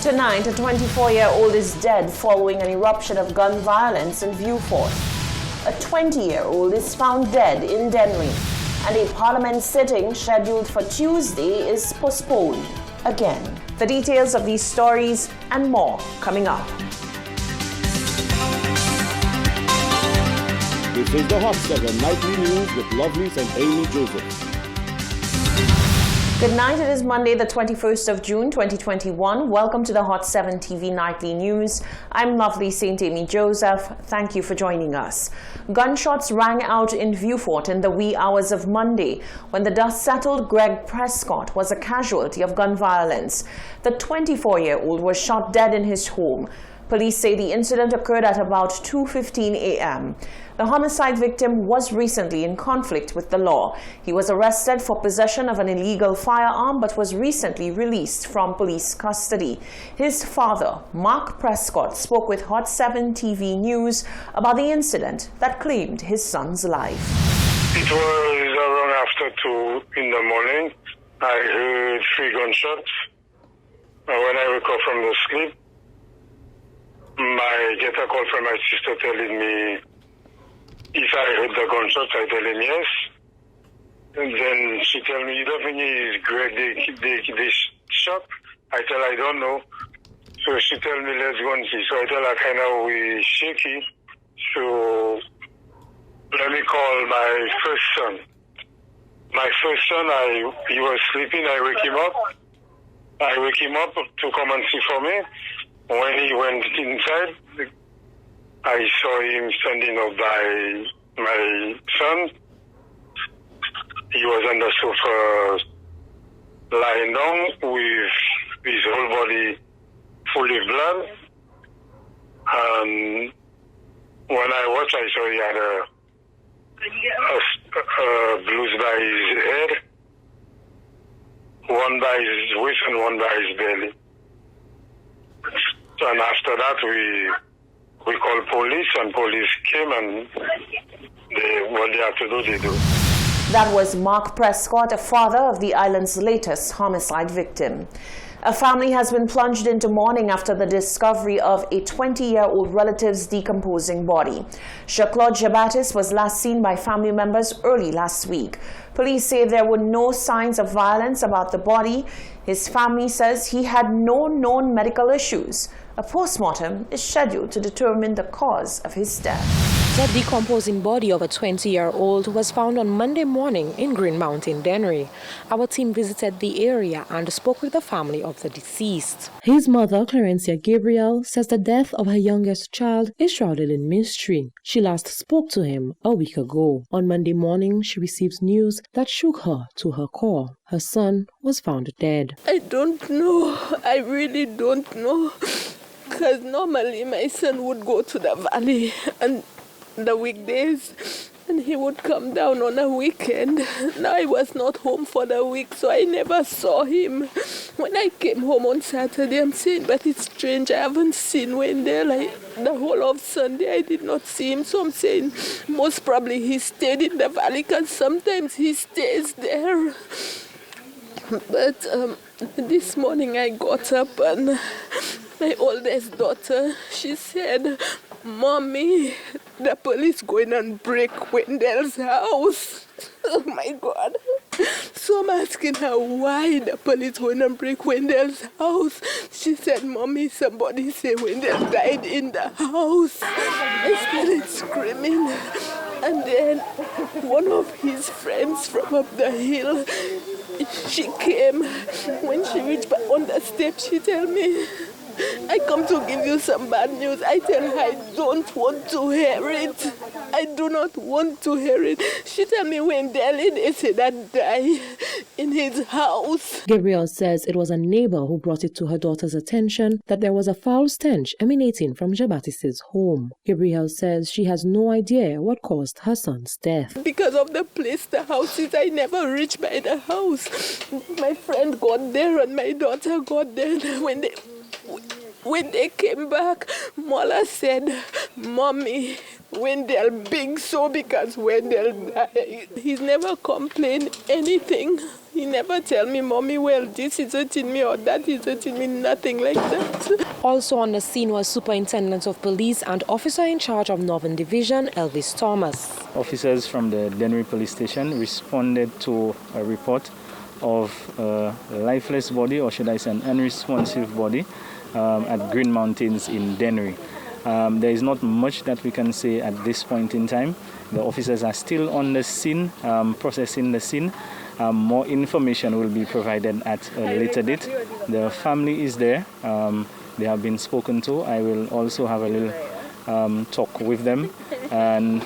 Tonight, a 24-year-old is dead following an eruption of gun violence in Vieux-Fort. A 20-year-old is found dead in Dennery, and a parliament sitting scheduled for Tuesday is postponed again. The details of these stories and more coming up. This is the Hot 7 Nightly News with Lovelace and Amy Joseph. Good night. It is Monday, the 21st of June, 2021. Welcome to the Hot 7 TV Nightly News. I'm Lovely St. Amy Joseph. Thank you for joining us. Gunshots rang out in Vieux-Fort in the wee hours of Monday when the dust-settled Greg Prescott was a casualty of gun violence. The 24-year-old was shot dead in his home. Police say the incident occurred at about 2:15 a.m. The homicide victim was recently in conflict with the law. He was arrested for possession of an illegal firearm but was recently released from police custody. His father, Mark Prescott, spoke with Hot 7 TV News about the incident that claimed his son's life. It was around after 2 in the morning. I heard 3 gunshots. When I woke up from the sleep, I get a call from my sister telling me if I heard the gunshots. I tell him yes. And then she tell me, you don't think it's Greg they shot? I tell her I don't know. So she tell me, let's go and see. So I tell her kind of we shaky. So let me call my first son. My first son, he was sleeping. I wake him up. I wake him up to come and see for me. When he went inside, I saw him standing up by my son. He was on the sofa, lying down with his whole body full of blood. And when I watched, I saw he had a bruise by his head, one by his waist and one by his belly. And after that, we called police, and police came, and what they have to do, they do. That was Mark Prescott, a father of the island's latest homicide victim. A family has been plunged into mourning after the discovery of a 20-year-old relative's decomposing body. Jacques-Claude Jabatis was last seen by family members early last week. Police say there were no signs of violence about the body. His family says he had no known medical issues. A postmortem is scheduled to determine the cause of his death. The decomposing body of a 20-year-old was found on Monday morning in Green Mountain, Dennery. Our team visited the area and spoke with the family of the deceased. His mother, Clarencia Gabriel, says the death of her youngest child is shrouded in mystery. She last spoke to him a week ago. On Monday morning, she received news that shook her to her core. Her son was found dead. I don't know. I really don't know. Because normally my son would go to the valley and the weekdays, and he would come down on a weekend. Now I was not home for the week, so I never saw him. When I came home on Saturday, I'm saying, but it's strange, I haven't seen Wendell. The whole of Sunday I did not see him, so I'm saying most probably he stayed in the valley, because sometimes he stays there. But this morning I got up, and my oldest daughter, she said, Mommy, the police going and break Wendell's house. Oh my God. So I'm asking her why the police going and break Wendell's house. She said, Mommy, somebody say Wendell died in the house. I started screaming. And then one of his friends from up the hill, she came. When she reached back on the steps, she told me, I come to give you some bad news. I tell her I don't want to hear it. I do not want to hear it. She tell me when they said that died in his house. Gabriel says it was a neighbor who brought it to her daughter's attention that there was a foul stench emanating from Jabatis' home. Gabriel says she has no idea what caused her son's death. Because of the place the house is, I never reached by the house. My friend got there and my daughter got there. When they came back, Mola said, Mommy, Wendell big so because Wendell died. He's never complained anything. He never tell me, Mommy, well, this is hurting me or that is hurting me, nothing like that. Also on the scene was Superintendent of Police and Officer in charge of Northern Division, Elvis Thomas. Officers from the Dennery Police Station responded to a report of a lifeless body, or should I say an unresponsive body, at Green Mountains in Dennery. There is not much that we can say at this point in time. The officers are still on the scene, processing the scene. More information will be provided at a later date. The family is there. They have been spoken to. I will also have a little talk with them. And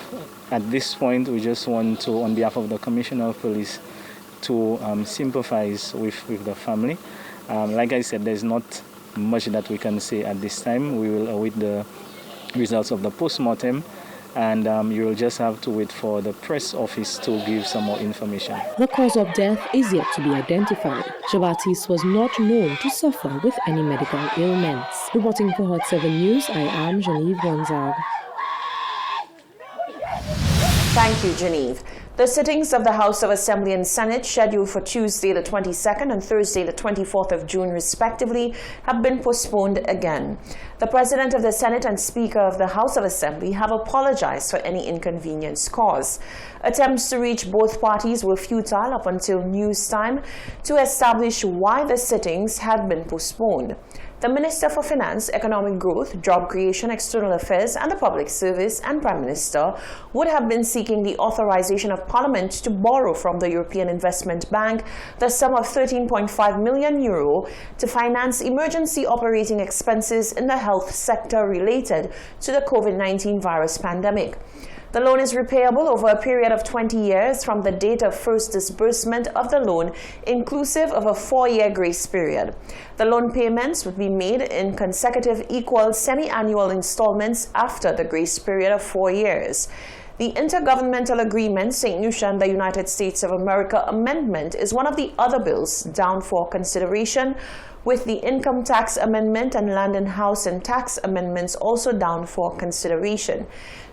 at this point, we just want to, on behalf of the Commissioner of Police, to sympathize with the family. Like I said, there's not much that we can say at this time. We will await the results of the post-mortem, and you will just have to wait for the press office to give some more information. The cause of death is yet to be identified. Jean-Baptiste was not known to suffer with any medical ailments. Reporting for Hot 7 News, I am Genevieve Gonzague. Thank you, Genevieve. The sittings of the House of Assembly and Senate, scheduled for Tuesday the 22nd and Thursday the 24th of June respectively, have been postponed again. The President of the Senate and Speaker of the House of Assembly have apologized for any inconvenience caused. Attempts to reach both parties were futile up until news time to establish why the sittings had been postponed. The Minister for Finance, Economic Growth, Job Creation, External Affairs and the Public Service and Prime Minister would have been seeking the authorization of Parliament to borrow from the European Investment Bank the sum of €13.5 million to finance emergency operating expenses in the health sector related to the COVID-19 virus pandemic. The loan is repayable over a period of 20 years from the date of first disbursement of the loan, inclusive of a 4-year grace period. The loan payments would be made in consecutive equal semi-annual installments after the grace period of 4 years. The Intergovernmental Agreement, St. Lucia and the United States of America Amendment is one of the other bills down for consideration, with the Income Tax Amendment and Land and House and Tax Amendments also down for consideration.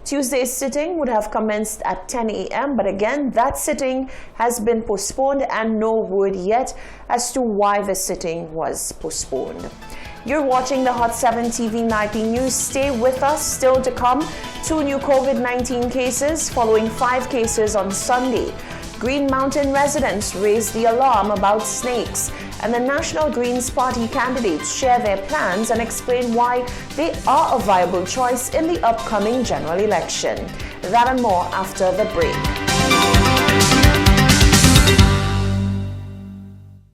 Tuesday's sitting would have commenced at 10 a.m., but again, that sitting has been postponed and no word yet as to why the sitting was postponed. You're watching the Hot 7 TV Nightly News. Stay with us. Still to come, 2 new COVID-19 cases following 5 cases on Sunday. Green Mountain residents raised the alarm about snakes, and the National Greens Party candidates share their plans and explain why they are a viable choice in the upcoming general election. That and more after the break.